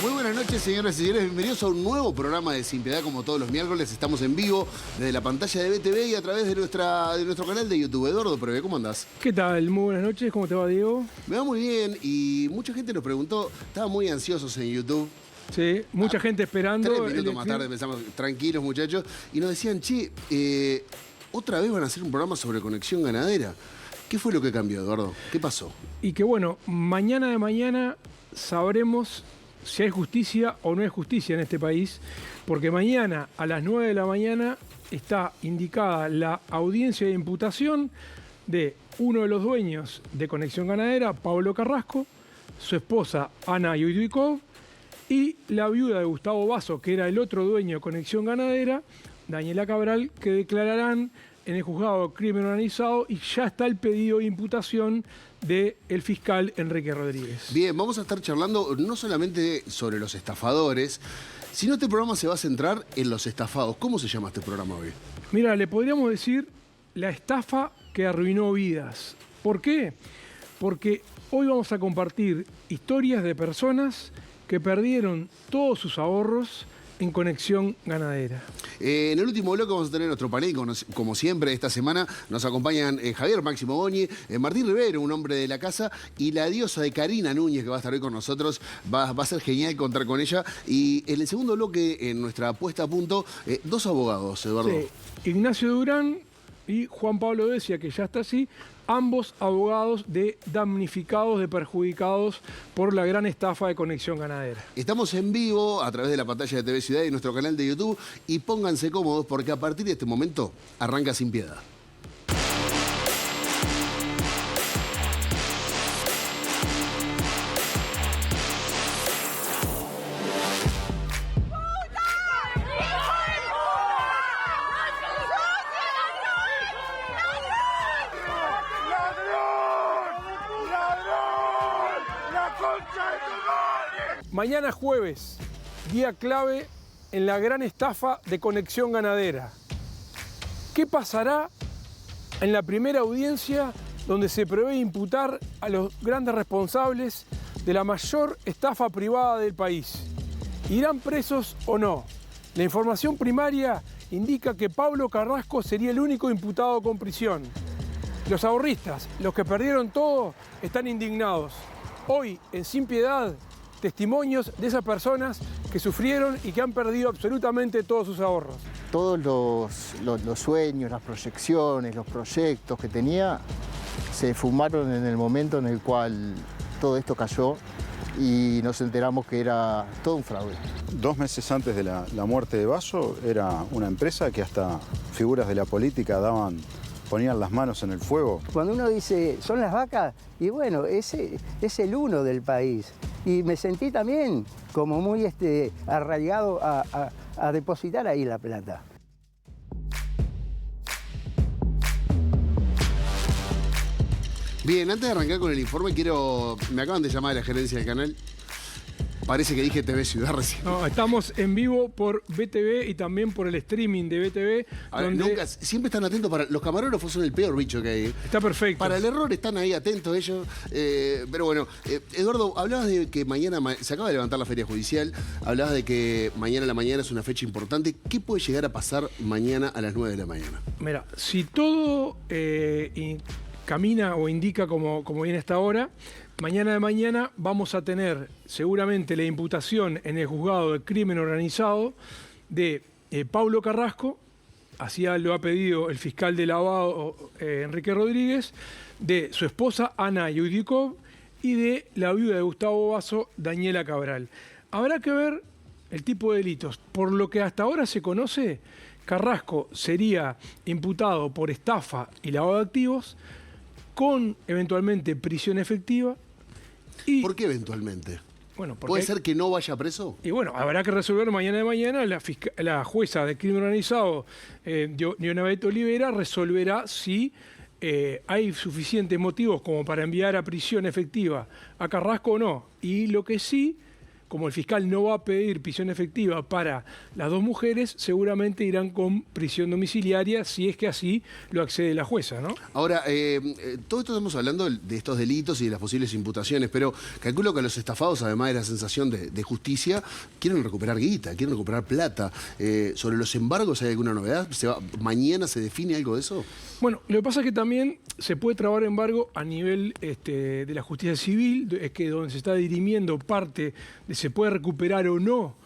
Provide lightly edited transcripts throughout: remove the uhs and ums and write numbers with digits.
Muy buenas noches, señoras y señores. Bienvenidos a un nuevo programa de Sin Piedad, como todos los miércoles. Estamos en vivo desde la pantalla de BTV y a través de nuestro canal de YouTube. Eduardo Preve, ¿cómo andás? ¿Qué tal? Muy buenas noches. ¿Cómo te va, Diego? Me va muy bien y mucha gente nos preguntó, estaban muy ansiosos en YouTube. Sí, mucha gente esperando. 3 minutos más tarde pensamos, tranquilos muchachos, y nos decían, che, otra vez van a hacer un programa sobre conexión ganadera. ¿Qué fue lo que cambió, Eduardo? ¿Qué pasó? Y que bueno, mañana de mañana sabremos si hay justicia o no hay justicia en este país, porque mañana a las 9 de la mañana está indicada la audiencia de imputación de uno de los dueños de Conexión Ganadera, Pablo Carrasco, su esposa Ana Yuydikov y la viuda de Gustavo Basso, que era el otro dueño de Conexión Ganadera, Daniela Cabral, que declararán en el juzgado de crimen organizado y ya está el pedido de imputación del fiscal Enrique Rodríguez. Bien, vamos a estar charlando no solamente sobre los estafadores, sino este programa se va a centrar en los estafados. ¿Cómo se llama este programa hoy? Mira, le podríamos decir la estafa que arruinó vidas. ¿Por qué? Porque hoy vamos a compartir historias de personas que perdieron todos sus ahorros en Conexión Ganadera. En el último bloque vamos a tener nuestro panel, como siempre, esta semana nos acompañan Javier Máximo Goñi, Martín Rivero, un hombre de la casa, y la diosa de Karina Núñez, que va a estar hoy con nosotros. Va a ser genial contar con ella. Y en el segundo bloque, en nuestra puesta a punto, dos abogados, Eduardo. Sí, Ignacio Durán y Juan Pablo Decia, que ya está así, ambos abogados de damnificados, de perjudicados por la gran estafa de Conexión Ganadera. Estamos en vivo a través de la pantalla de TV Ciudad y nuestro canal de YouTube, y pónganse cómodos porque a partir de este momento arranca Sin Piedad. Mañana jueves, día clave en la gran estafa de Conexión Ganadera. ¿Qué pasará en la primera audiencia donde se prevé imputar a los grandes responsables de la mayor estafa privada del país? ¿Irán presos o no? La información primaria indica que Pablo Carrasco sería el único imputado con prisión. Los ahorristas, los que perdieron todo, están indignados. Hoy, en Sin Piedad, testimonios de esas personas que sufrieron y que han perdido absolutamente todos sus ahorros. Todos los sueños, las proyecciones, los proyectos que tenía se fumaron en el momento en el cual todo esto cayó y nos enteramos que era todo un fraude. 2 meses antes de la muerte de Basso era una empresa que hasta figuras de la política ponían las manos en el fuego. Cuando uno dice, son las vacas, y bueno, ese es el uno del país. Y me sentí también como muy arraigado a depositar ahí la plata. Bien, antes de arrancar con el informe, me acaban de llamar de la gerencia del canal. Parece que dije TV Ciudad recién. No, estamos en vivo por BTV y también por el streaming de BTV. A ver, siempre están atentos. Los camarógrafos son el peor bicho que hay. Está perfecto. Para el error están ahí atentos ellos. Pero bueno, Eduardo, hablabas de que mañana se acaba de levantar la feria judicial. Hablabas de que mañana a la mañana es una fecha importante. ¿Qué puede llegar a pasar mañana a las 9 de la mañana? Mira, si todo camina o indica como viene hasta ahora, mañana de mañana vamos a tener seguramente la imputación en el juzgado de crimen organizado de Pablo Carrasco, así lo ha pedido el fiscal de lavado Enrique Rodríguez, de su esposa Ana Yuydikov y de la viuda de Gustavo Basso, Daniela Cabral. Habrá que ver el tipo de delitos. Por lo que hasta ahora se conoce, Carrasco sería imputado por estafa y lavado de activos, con eventualmente prisión efectiva. ¿Por qué eventualmente? Bueno, ¿Puede ser que no vaya preso? Y bueno, habrá que resolver mañana de mañana. La jueza de crimen organizado, Dionabet Olivera, resolverá si hay suficientes motivos como para enviar a prisión efectiva a Carrasco o no. Y lo que sí como el fiscal no va a pedir prisión efectiva para las dos mujeres, seguramente irán con prisión domiciliaria si es que así lo accede la jueza, ¿no? Ahora, todo esto estamos hablando de estos delitos y de las posibles imputaciones, pero calculo que los estafados, además de la sensación de justicia, quieren recuperar guita, quieren recuperar plata. ¿Sobre los embargos hay alguna novedad? ¿Mañana se define algo de eso? Bueno, lo que pasa es que también se puede trabar embargo a nivel de la justicia civil, es que donde se está dirimiendo parte de se puede recuperar o no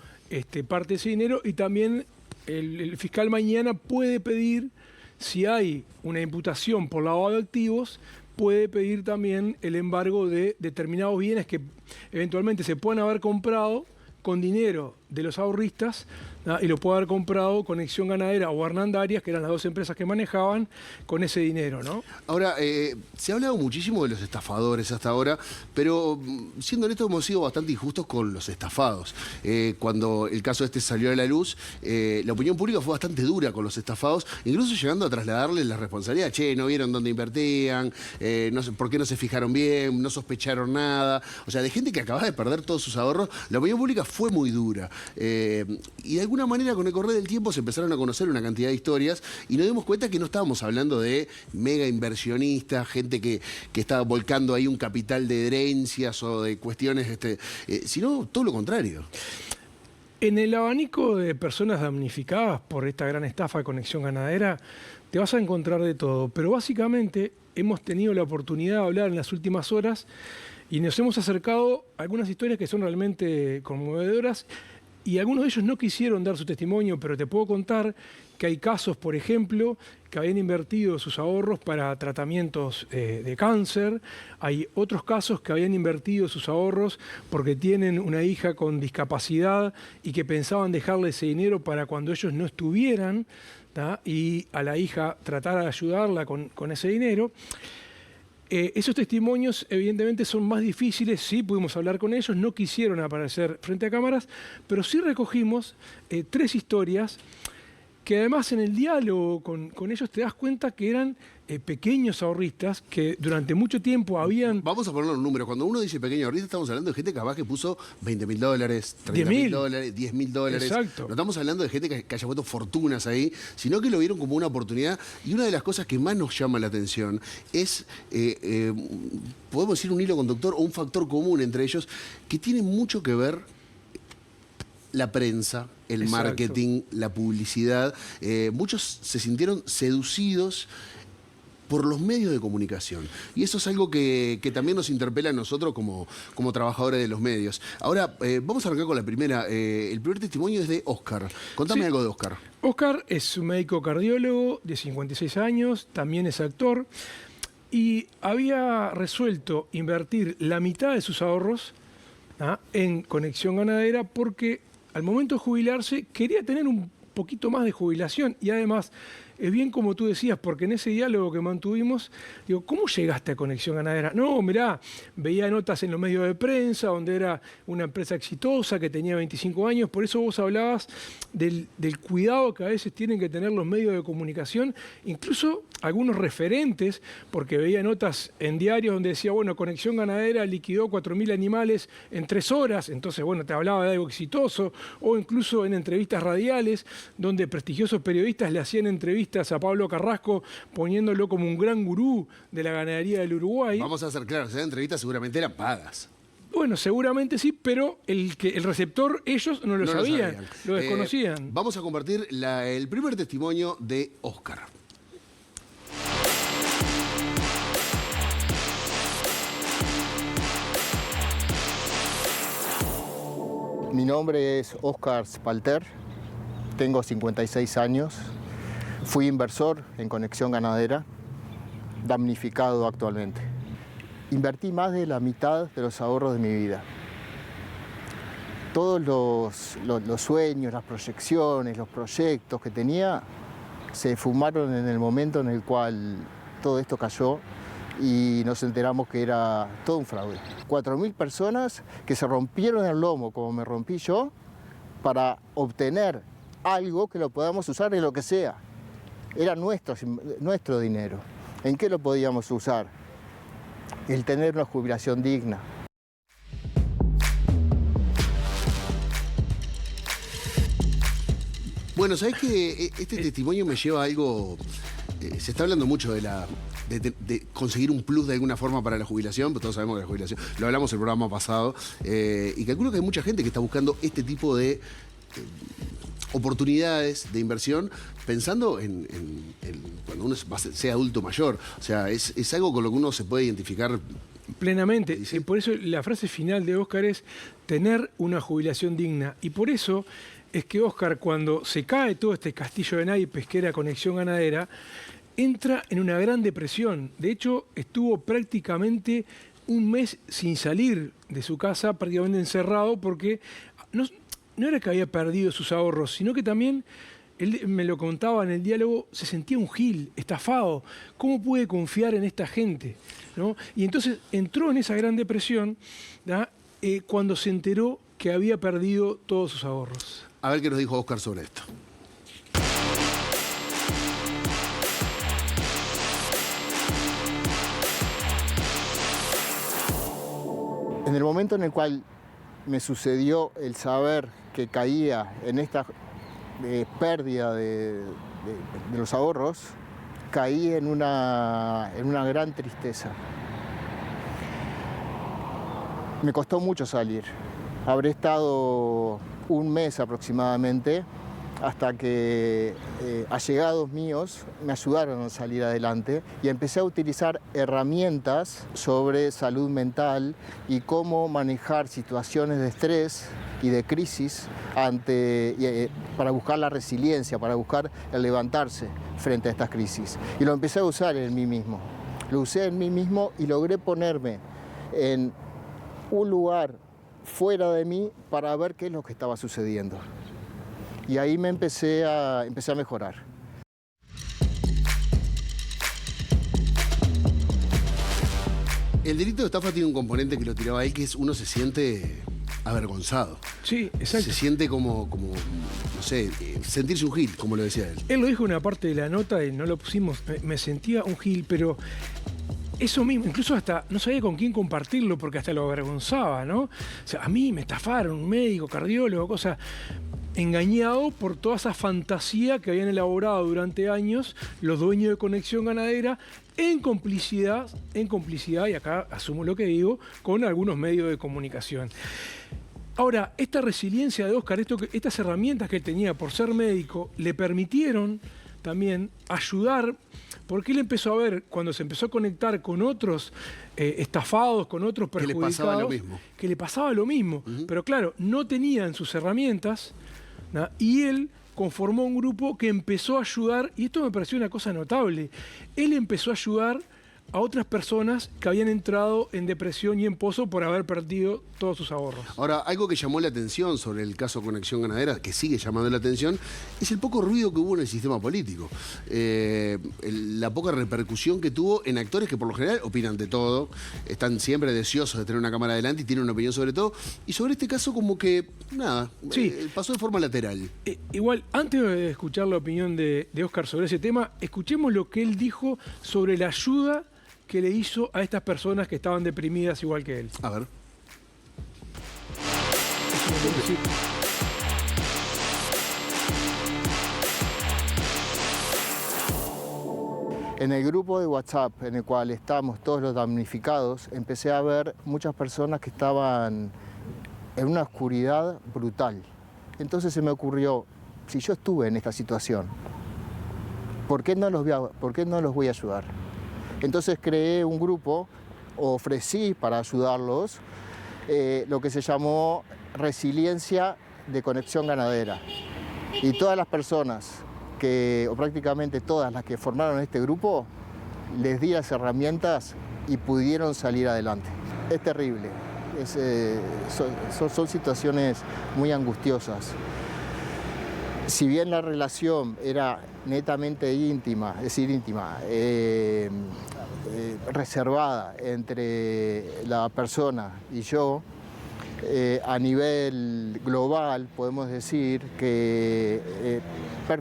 parte de ese dinero, y también el fiscal mañana puede pedir, si hay una imputación por lavado de activos, puede pedir también el embargo de determinados bienes que eventualmente se puedan haber comprado con dinero de los ahorristas, ¿no? Y lo puede haber comprado Conexión Ganadera o Hernandarias, que eran las dos empresas que manejaban, con ese dinero, ¿no? Ahora, se ha hablado muchísimo de los estafadores hasta ahora, pero siendo honesto hemos sido bastante injustos con los estafados. Cuando el caso este salió a la luz, la opinión pública fue bastante dura con los estafados, incluso llegando a trasladarles la responsabilidad. Che, no vieron dónde invertían, no sé, por qué no se fijaron bien, no sospecharon nada. O sea, de gente que acababa de perder todos sus ahorros, la opinión pública fue muy dura. Y de alguna manera con el correr del tiempo se empezaron a conocer una cantidad de historias y nos dimos cuenta que no estábamos hablando de mega inversionistas, gente que estaba volcando ahí un capital de herencias o de cuestiones, sino todo lo contrario. En el abanico de personas damnificadas por esta gran estafa de Conexión Ganadera, te vas a encontrar de todo, pero básicamente hemos tenido la oportunidad de hablar en las últimas horas y nos hemos acercado a algunas historias que son realmente conmovedoras, y algunos de ellos no quisieron dar su testimonio, pero te puedo contar que hay casos, por ejemplo, que habían invertido sus ahorros para tratamientos de cáncer. Hay otros casos que habían invertido sus ahorros porque tienen una hija con discapacidad y que pensaban dejarle ese dinero para cuando ellos no estuvieran, ¿tá? Y a la hija tratar de ayudarla con ese dinero. Esos testimonios evidentemente son más difíciles, sí pudimos hablar con ellos, no quisieron aparecer frente a cámaras, pero sí recogimos 3 historias que además en el diálogo con ellos te das cuenta que eran pequeños ahorristas que durante mucho tiempo habían... Vamos a poner los números. Cuando uno dice pequeño ahorrista, estamos hablando de gente capaz que puso $20.000, $30.000, $10.000. Exacto. No estamos hablando de gente que haya puesto fortunas ahí, sino que lo vieron como una oportunidad. Y una de las cosas que más nos llama la atención es, podemos decir, un hilo conductor o un factor común entre ellos, que tiene mucho que ver la prensa, el Exacto. marketing, la publicidad. Muchos se sintieron seducidos por los medios de comunicación. Y eso es algo que también nos interpela a nosotros como trabajadores de los medios. Ahora, vamos a arrancar con la primera. El primer testimonio es de Oscar. Contame algo de Oscar. Oscar es un médico cardiólogo de 56 años, también es actor, y había resuelto invertir la mitad de sus ahorros en Conexión Ganadera porque al momento de jubilarse quería tener un poquito más de jubilación, y además es bien como tú decías, porque en ese diálogo que mantuvimos, digo, ¿cómo llegaste a Conexión Ganadera? No, mirá, veía notas en los medios de prensa donde era una empresa exitosa que tenía 25 años, por eso vos hablabas del cuidado que a veces tienen que tener los medios de comunicación, incluso algunos referentes, porque veía notas en diarios donde decía, bueno, Conexión Ganadera liquidó 4.000 animales en 3 horas, entonces, bueno, te hablaba de algo exitoso, o incluso en entrevistas radiales, donde prestigiosos periodistas le hacían entrevistas a Pablo Carrasco poniéndolo como un gran gurú de la ganadería del Uruguay. Vamos a ser claros, esas entrevistas seguramente eran pagas. Bueno, seguramente sí, pero el receptor ellos no lo sabían, lo desconocían. Vamos a compartir el primer testimonio de Oscar. Mi nombre es Oscar Spalter, tengo 56 años, fui inversor en Conexión Ganadera, damnificado actualmente. Invertí más de la mitad de los ahorros de mi vida. Todos los sueños, las proyecciones, los proyectos que tenía se fumaron en el momento en el cual todo esto cayó y nos enteramos que era todo un fraude. 4.000 personas que se rompieron el lomo, como me rompí yo, para obtener algo que lo podamos usar en lo que sea. Era nuestro dinero. ¿En qué lo podíamos usar? El tener una jubilación digna. Bueno, ¿sabés que este testimonio me lleva a algo? Se está hablando mucho de conseguir un plus de alguna forma para la jubilación, pero todos sabemos que la jubilación, lo hablamos en el programa pasado, y calculo que hay mucha gente que está buscando este tipo de oportunidades de inversión pensando en cuando uno sea adulto mayor. O sea, es algo con lo que uno se puede identificar plenamente. ¿Sí? Por eso la frase final de Óscar es tener una jubilación digna. Y por eso es que Óscar, cuando se cae todo este castillo de naipes que era Conexión Ganadera, entra en una gran depresión. De hecho, estuvo prácticamente un mes sin salir de su casa, prácticamente encerrado, porque no era que había perdido sus ahorros, sino que también, él me lo contaba en el diálogo, se sentía un gil, estafado. ¿Cómo puede confiar en esta gente? ¿No? Y entonces entró en esa gran depresión, cuando se enteró que había perdido todos sus ahorros. A ver qué nos dijo Óscar sobre esto. En el momento en el cual me sucedió el saber que caía en esta pérdida de los ahorros, caí en una gran tristeza. Me costó mucho salir. Habré estado un mes aproximadamente hasta que allegados míos me ayudaron a salir adelante y empecé a utilizar herramientas sobre salud mental y cómo manejar situaciones de estrés y de crisis para buscar la resiliencia, para buscar el levantarse frente a estas crisis. Y lo empecé a usar en mí mismo. Lo usé en mí mismo y logré ponerme en un lugar fuera de mí para ver qué es lo que estaba sucediendo. Y ahí empecé a mejorar. El delito de estafa tiene un componente que lo tiraba ahí, que es uno se siente avergonzado. Sí, exacto. Se siente como no sé, sentirse un gil, como lo decía él. Él lo dijo en una parte de la nota y no lo pusimos, me sentía un gil, pero eso mismo, incluso hasta no sabía con quién compartirlo porque hasta lo avergonzaba, ¿no? O sea, a mí me estafaron, un médico, cardiólogo, cosa, engañado por toda esa fantasía que habían elaborado durante años los dueños de Conexión Ganadera en complicidad, y acá asumo lo que digo, con algunos medios de comunicación. Ahora, esta resiliencia de Óscar, estas herramientas que él tenía por ser médico, le permitieron también ayudar, porque él empezó a ver, cuando se empezó a conectar con otros estafados, con otros perjudicados, que le pasaba lo mismo. Pero claro, no tenían sus herramientas, ¿no? Y él conformó un grupo que empezó a ayudar, y esto me pareció una cosa notable, él empezó a ayudar a otras personas que habían entrado en depresión y en pozo por haber perdido todos sus ahorros. Ahora, algo que llamó la atención sobre el caso Conexión Ganadera, que sigue llamando la atención, es el poco ruido que hubo en el sistema político. La poca repercusión que tuvo en actores que por lo general opinan de todo, están siempre deseosos de tener una cámara adelante y tienen una opinión sobre todo. Y sobre este caso como que, nada, sí, pasó de forma lateral. Igual, antes de escuchar la opinión de Óscar sobre ese tema, escuchemos lo que él dijo sobre la ayuda que le hizo a estas personas que estaban deprimidas igual que él. A ver. En el grupo de WhatsApp en el cual estamos todos los damnificados, empecé a ver muchas personas que estaban en una oscuridad brutal. Entonces se me ocurrió, si yo estuve en esta situación, ¿por qué no los voy a ayudar? Entonces creé un grupo, ofrecí para ayudarlos, lo que se llamó Resiliencia de Conexión Ganadera. Y todas las personas, o prácticamente todas las que formaron este grupo, les di las herramientas y pudieron salir adelante. Es terrible, son situaciones muy angustiosas. Si bien la relación era netamente íntima, es decir, reservada entre la persona y yo, a nivel global podemos decir que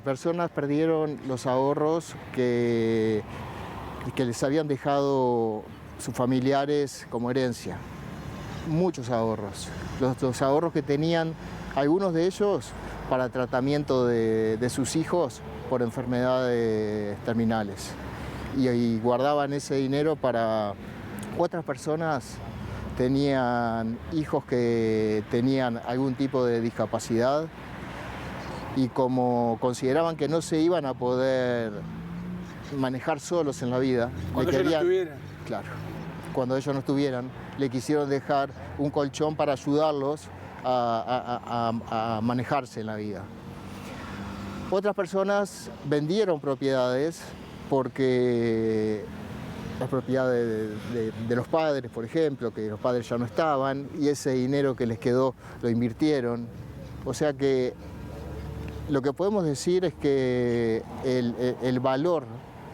personas perdieron los ahorros que les habían dejado sus familiares como herencia. Muchos ahorros. Los ahorros que tenían, algunos de ellos para tratamiento de sus hijos por enfermedades terminales. Y guardaban ese dinero para otras personas. Tenían hijos que tenían algún tipo de discapacidad y como consideraban que no se iban a poder manejar solos en la vida, Cuando ellos no estuvieran. Claro, cuando ellos no estuvieran, le quisieron dejar un colchón para ayudarlos a manejarse en la vida. Otras personas vendieron propiedades porque las propiedades de los padres, por ejemplo, que los padres ya no estaban, y ese dinero que les quedó lo invirtieron. O sea que lo que podemos decir es que el valor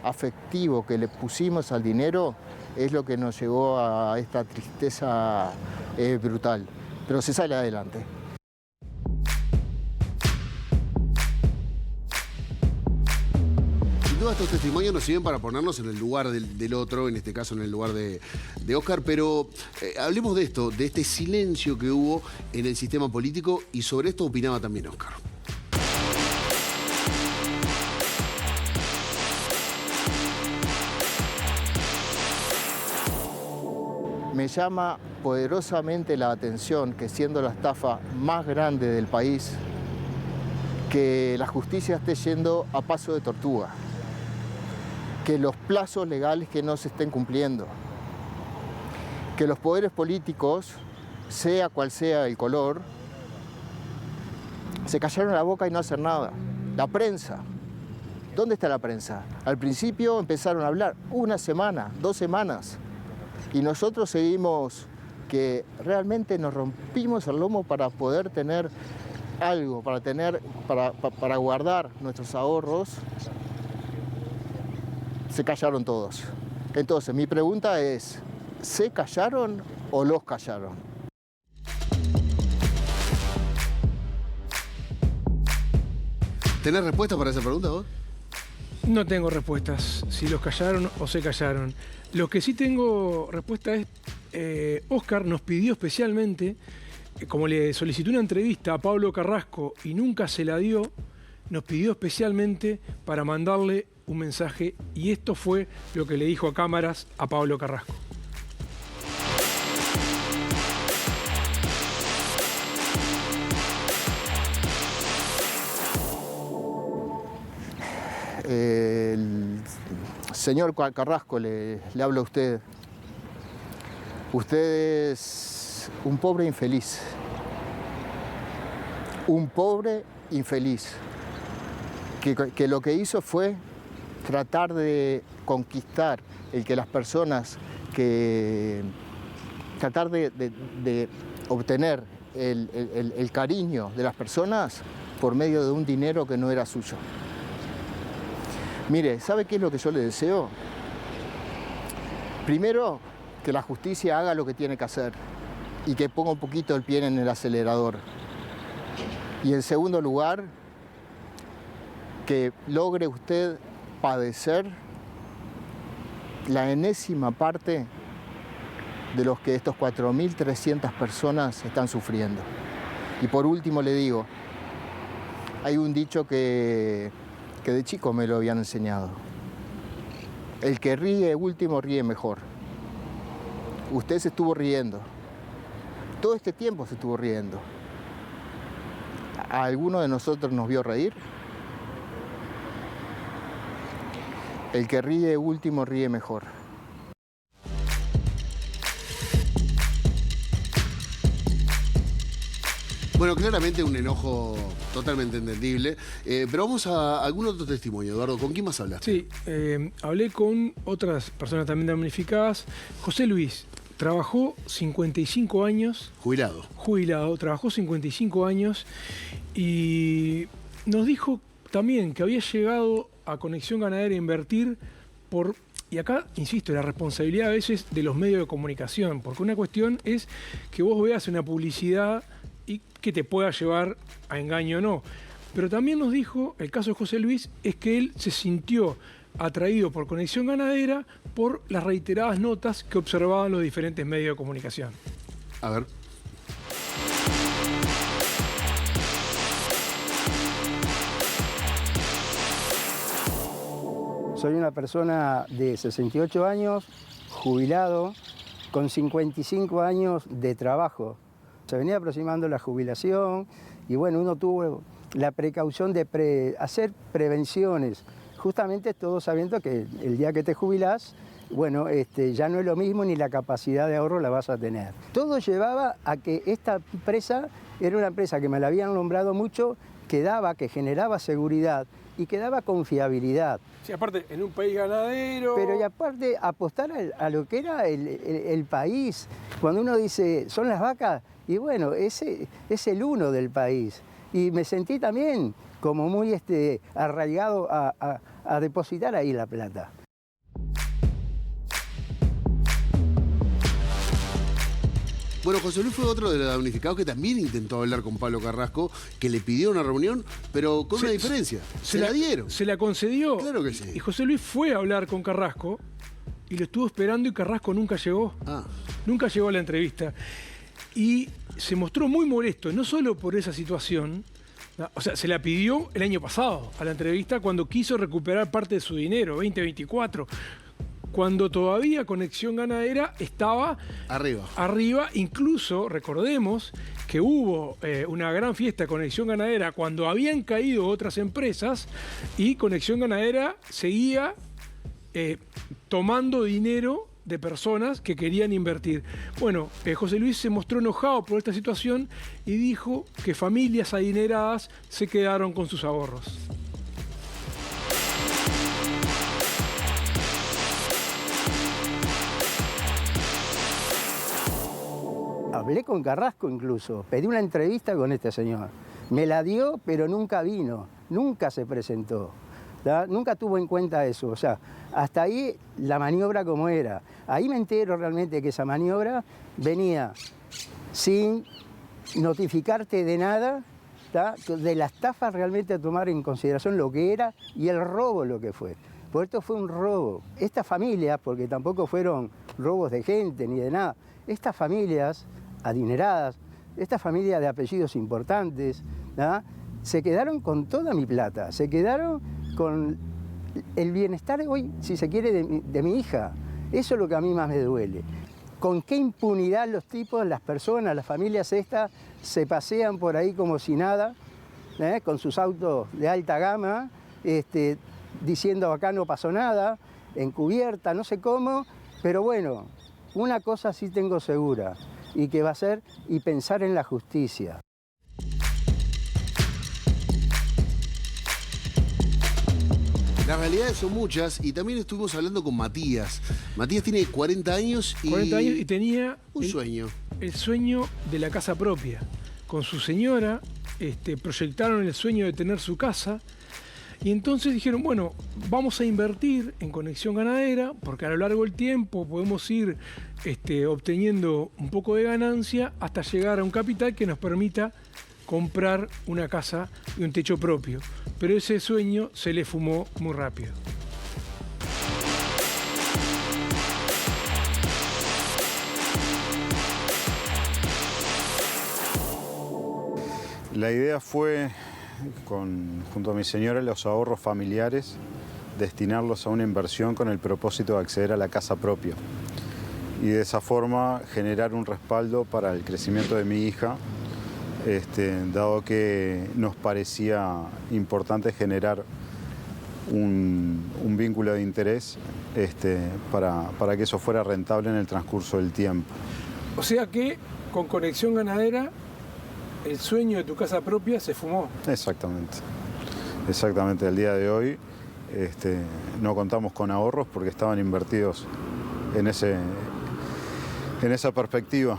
afectivo que le pusimos al dinero es lo que nos llevó a esta tristeza brutal. Pero se sale adelante. Estos testimonios nos sirven para ponernos en el lugar del otro, en este caso en el lugar de Óscar, pero hablemos de esto, de este silencio que hubo en el sistema político, y sobre esto opinaba también Óscar. Me llama poderosamente la atención que, siendo la estafa más grande del país, que la justicia esté yendo a paso de tortuga, que los plazos legales que no se estén cumpliendo, que los poderes políticos, sea cual sea el color, se callaron la boca y no hacen nada. La prensa, ¿dónde está la prensa? Al principio empezaron a hablar una semana, 2 semanas, y nosotros seguimos que realmente nos rompimos el lomo para poder tener algo, para guardar nuestros ahorros. Se callaron todos. Entonces, mi pregunta es, ¿se callaron o los callaron? ¿Tenés respuesta para esa pregunta vos? No tengo respuestas, si los callaron o se callaron. Lo que sí tengo respuesta es, Óscar nos pidió especialmente, como le solicitó una entrevista a Pablo Carrasco y nunca se la dio, nos pidió especialmente para mandarle un mensaje, y esto fue lo que le dijo a cámaras a Pablo Carrasco. El señor Carrasco, le habla a usted. Usted es un pobre infeliz. Un pobre infeliz. Que lo que hizo fue tratar de conquistar el que las personas, tratar de obtener el cariño de las personas por medio de un dinero que no era suyo. Mire, ¿sabe qué es lo que yo le deseo? Primero, que la justicia haga lo que tiene que hacer y que ponga un poquito el pie en el acelerador. Y en segundo lugar, que logre usted padecer la enésima parte de los que estos 4.300 personas están sufriendo. Y por último le digo, hay un dicho que de chico me lo habían enseñado. El que ríe último ríe mejor. Usted se estuvo riendo. Todo este tiempo se estuvo riendo. ¿A alguno de nosotros nos vio reír? El que ríe último ríe mejor. Bueno, claramente un enojo totalmente entendible, pero vamos a algún otro testimonio. Eduardo, ¿con quién más hablaste? Sí, hablé con otras personas también damnificadas. José Luis trabajó 55 años. Jubilado, trabajó 55 años y nos dijo también que había llegado a Conexión Ganadera a invertir por... Y acá, insisto, la responsabilidad a veces de los medios de comunicación, porque una cuestión es que vos veas una publicidad y que te pueda llevar a engaño o no. Pero también nos dijo, el caso de José Luis, es que él se sintió atraído por Conexión Ganadera por las reiteradas notas que observaban los diferentes medios de comunicación. A ver. Soy una persona de 68 años, jubilado, con 55 años de trabajo. Se venía aproximando la jubilación y bueno, uno tuvo la precaución de hacer prevenciones, justamente todos sabiendo que el día que te jubilás, bueno, ya no es lo mismo ni la capacidad de ahorro la vas a tener. Todo llevaba a que esta empresa era una empresa que me la habían nombrado mucho, que generaba seguridad y que daba confiabilidad. Sí, aparte, en un país ganadero... Pero y aparte, apostar a lo que era el país. Cuando uno dice, son las vacas, y bueno, ese es el uno del país. Y me sentí también como muy arraigado a depositar ahí la plata. Bueno, José Luis fue otro de los damnificados que también intentó hablar con Pablo Carrasco, que le pidió una reunión, pero con una diferencia. Se la dieron. Se la concedió. Claro que sí. Y José Luis fue a hablar con Carrasco y lo estuvo esperando y Carrasco nunca llegó. Nunca llegó a la entrevista. Y se mostró muy molesto, no solo por esa situación, o sea, se la pidió el año pasado a la entrevista cuando quiso recuperar parte de su dinero, 2024. Cuando todavía Conexión Ganadera estaba arriba, incluso recordemos que hubo una gran fiesta de Conexión Ganadera cuando habían caído otras empresas y Conexión Ganadera seguía tomando dinero de personas que querían invertir. Bueno, José Luis se mostró enojado por esta situación y dijo que familias adineradas se quedaron con sus ahorros. Hablé con Carrasco incluso, pedí una entrevista con este señor. Me la dio, pero nunca vino, nunca se presentó. ¿Verdad? Nunca tuvo en cuenta eso. O sea, hasta ahí la maniobra como era. Ahí me entero realmente que esa maniobra venía sin notificarte de nada, ¿verdad? De la estafa realmente a tomar en consideración lo que era y el robo lo que fue. Por esto fue un robo. Estas familias, porque tampoco fueron robos de gente ni de nada, estas familias adineradas, estas familias de apellidos importantes, ¿verdad? Se quedaron con toda mi plata, se quedaron con el bienestar hoy, si se quiere, de mi hija. Eso es lo que a mí más me duele. Con qué impunidad los tipos, las personas, las familias estas, se pasean por ahí como si nada, con sus autos de alta gama, diciendo acá no pasó nada, encubierta, no sé cómo, pero bueno, una cosa sí tengo segura, y que va a ser y pensar en la justicia. Las realidades son muchas y también estuvimos hablando con Matías. Matías tiene 40 años y... 40 años y tenía... un sueño. El sueño de la casa propia. Con su señora proyectaron el sueño de tener su casa y entonces dijeron, bueno, vamos a invertir en Conexión Ganadera porque a lo largo del tiempo podemos ir obteniendo un poco de ganancia hasta llegar a un capital que nos permita comprar una casa y un techo propio. Pero ese sueño se le fumó muy rápido. La idea fue, junto a mi señora, los ahorros familiares, destinarlos a una inversión con el propósito de acceder a la casa propia. Y de esa forma generar un respaldo para el crecimiento de mi hija, dado que nos parecía importante generar un vínculo de interés para que eso fuera rentable en el transcurso del tiempo. O sea que con Conexión Ganadera el sueño de tu casa propia se fumó. Exactamente. Exactamente. Al día de hoy no contamos con ahorros porque estaban invertidos en esa perspectiva.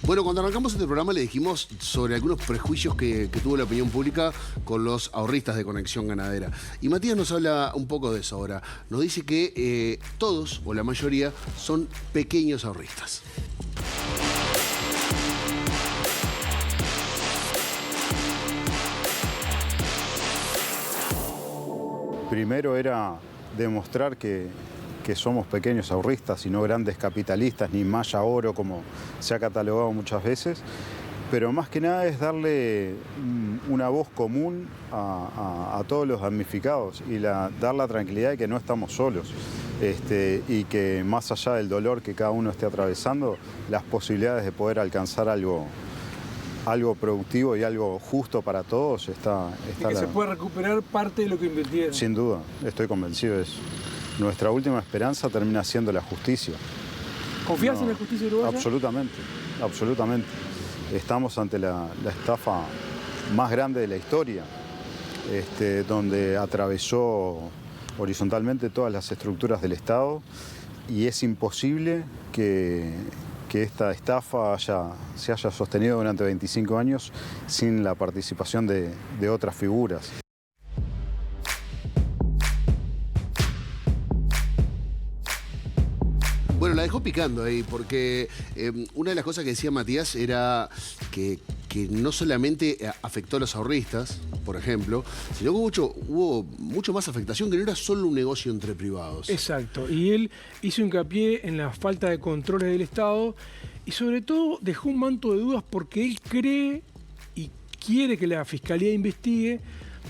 Bueno, cuando arrancamos este programa le dijimos sobre algunos prejuicios que tuvo la opinión pública con los ahorristas de Conexión Ganadera. Y Matías nos habla un poco de eso ahora. Nos dice que todos, o la mayoría, son pequeños ahorristas. Primero era demostrar que somos pequeños ahorristas y no grandes capitalistas, ni malla oro como se ha catalogado muchas veces. pero más que nada es darle una voz común a todos los damnificados y dar la tranquilidad de que no estamos solos, y que más allá del dolor que cada uno esté atravesando, las posibilidades de poder alcanzar algo productivo y algo justo para todos está y que se puede recuperar parte de lo que invirtieron. Sin duda, estoy convencido de eso. Nuestra última esperanza termina siendo la justicia. ¿Confías en la justicia uruguaya? Absolutamente, absolutamente. Estamos ante la estafa más grande de la historia, donde atravesó horizontalmente todas las estructuras del Estado, y es imposible que esta estafa se haya sostenido durante 25 años sin la participación de otras figuras. Bueno, la dejó picando ahí, porque una de las cosas que decía Matías era que no solamente afectó a los ahorristas, por ejemplo, sino que hubo mucho más afectación, que no era solo un negocio entre privados. Exacto, y él hizo hincapié en la falta de controles del Estado y sobre todo dejó un manto de dudas porque él cree y quiere que la Fiscalía investigue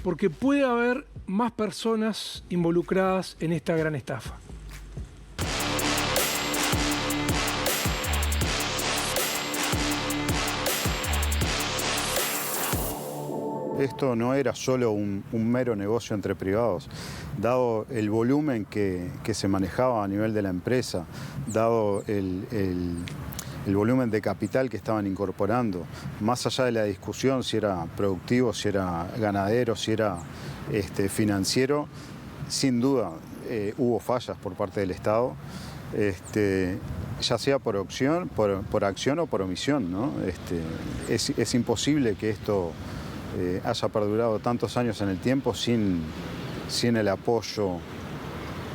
porque puede haber más personas involucradas en esta gran estafa. Esto no era solo un mero negocio entre privados, dado el volumen que se manejaba a nivel de la empresa, dado el volumen de capital que estaban incorporando, más allá de la discusión si era productivo, si era ganadero, si era financiero, sin duda hubo fallas por parte del Estado, ya sea por acción o por omisión, ¿no? Es imposible que esto haya perdurado tantos años en el tiempo sin el apoyo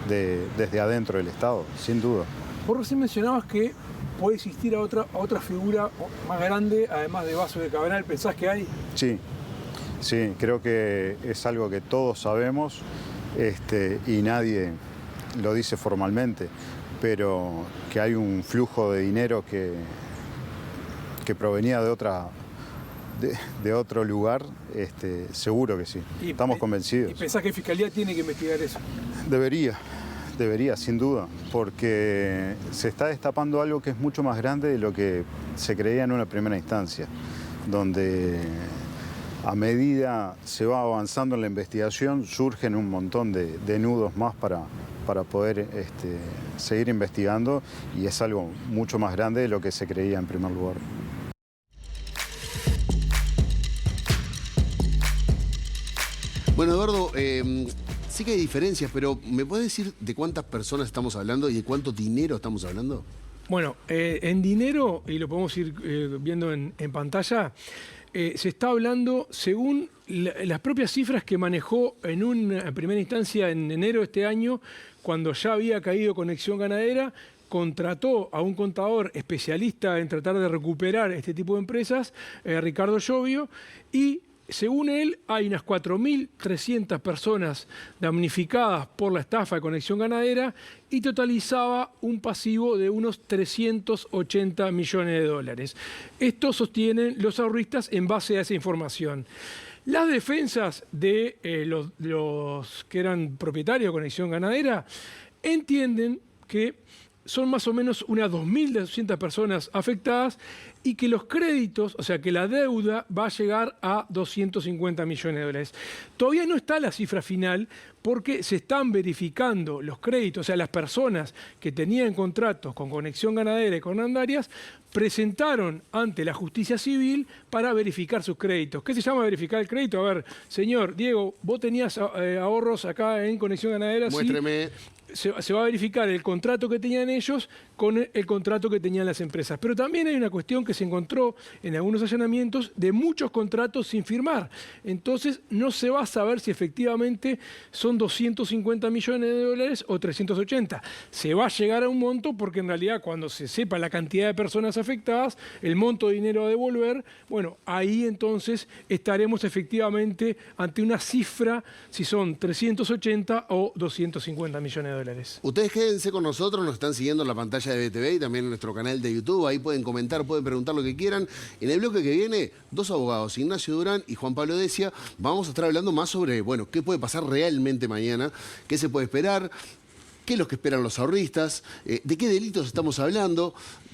desde adentro del Estado, sin duda. Vos recién mencionabas que puede existir a otra figura más grande, además de Basso de Cabral. ¿Pensás que hay? Sí, creo que es algo que todos sabemos, y nadie lo dice formalmente, pero que hay un flujo de dinero que provenía de otro lugar, seguro que sí. Estamos convencidos. ¿Y pensás que la Fiscalía tiene que investigar eso? Debería, sin duda, porque se está destapando algo que es mucho más grande de lo que se creía en una primera instancia, donde a medida se va avanzando en la investigación surgen un montón de nudos más para poder seguir investigando, y es algo mucho más grande de lo que se creía en primer lugar. Bueno, Eduardo, sí que hay diferencias, pero ¿me puedes decir de cuántas personas estamos hablando y de cuánto dinero estamos hablando? Bueno, en dinero, y lo podemos ir viendo en pantalla, se está hablando, según las propias cifras que manejó en una primera instancia en enero de este año, cuando ya había caído Conexión Ganadera, contrató a un contador especialista en tratar de recuperar este tipo de empresas, Ricardo Llovio, y según él, hay unas 4.300 personas damnificadas por la estafa de Conexión Ganadera y totalizaba un pasivo de unos 380 millones de dólares. Esto sostienen los ahorristas en base a esa información. Las defensas de los que eran propietarios de Conexión Ganadera entienden que son más o menos unas 2.200 personas afectadas y que los créditos, o sea que la deuda va a llegar a 250 millones de dólares. Todavía no está la cifra final porque se están verificando los créditos, o sea, las personas que tenían contratos con Conexión Ganadera y con Andarias presentaron ante la justicia civil para verificar sus créditos. ¿Qué se llama verificar el crédito? A ver, señor Diego, vos tenías ahorros acá en Conexión Ganadera. Muéstreme. Sí, se va a verificar el contrato que tenían ellos con el contrato que tenían las empresas. Pero también hay una cuestión que se encontró en algunos allanamientos de muchos contratos sin firmar. Entonces no se va a saber si efectivamente son 250 millones de dólares o 380. Se va a llegar a un monto porque en realidad cuando se sepa la cantidad de personas afectadas, el monto de dinero a devolver, bueno, ahí entonces estaremos efectivamente ante una cifra si son 380 o 250 millones de dólares. dólares. Ustedes quédense con nosotros, nos están siguiendo en la pantalla de BTV y también en nuestro canal de YouTube. Ahí pueden comentar, pueden preguntar lo que quieran. En el bloque que viene, dos abogados, Ignacio Durán y Juan Pablo Decia, vamos a estar hablando más sobre, bueno, qué puede pasar realmente mañana, qué se puede esperar, qué es lo que esperan los ahorristas, de qué delitos estamos hablando.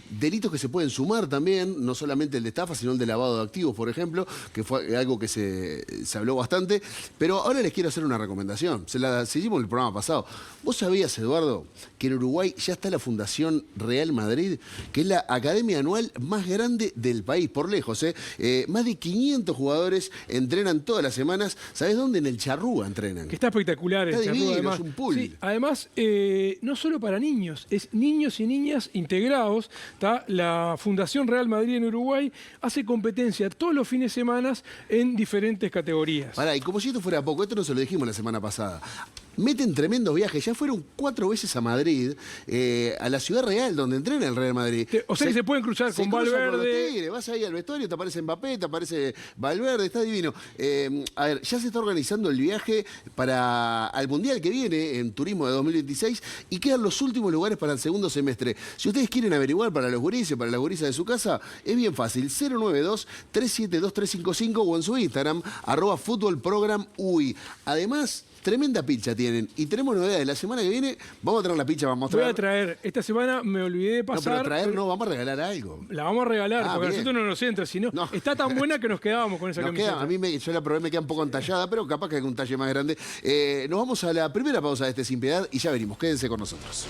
Delitos que se pueden sumar también, no solamente el de estafa, sino el de lavado de activos, por ejemplo, que fue algo que se habló bastante. Pero ahora les quiero hacer una recomendación. Se la hicimos en el programa pasado. ¿Vos sabías, Eduardo, que en Uruguay ya está la Fundación Real Madrid, que es la academia anual más grande del país, por lejos? Más de 500 jugadores entrenan todas las semanas. ¿Sabés dónde? En el Charrúa entrenan. Que está espectacular. Está el Charrúa, divino, además. es un pool. Sí, además, no solo para niños, es niños y niñas integrados. La Fundación Real Madrid en Uruguay hace competencia todos los fines de semana en diferentes categorías. Pará, y como si esto fuera poco, esto no se lo dijimos la semana pasada. Meten tremendos viajes, ya fueron 4 veces a Madrid, a la Ciudad Real, donde entrena el Real Madrid. O sea que se pueden cruzar con cruzan Valverde. Con los Tigres, vas ahí al vestuario, te aparece Mbappé, te aparece Valverde, está divino. A ver, ya se está organizando el viaje al Mundial que viene, en Turismo de 2026, y quedan los últimos lugares para el segundo semestre. Si ustedes quieren averiguar para los gurises, para las gurisas de su casa, es bien fácil, 092-372-355 o en su Instagram, @futbolprogramuy. Además, tremenda pizza tienen. Y tenemos novedades. La semana que viene vamos a traer la pizza, vamos a traer. Voy a traer. Esta semana me olvidé de No, pasar. pero traer no, vamos a regalar algo. La vamos a regalar, porque a bien. nosotros no nos entra. Sino No. está tan buena que nos quedábamos con esa Nos camiseta. queda, yo la probé, me queda un poco entallada, pero capaz que hay un talle más grande. Nos vamos a la primera pausa de este Sin Piedad y ya venimos. Quédense con nosotros.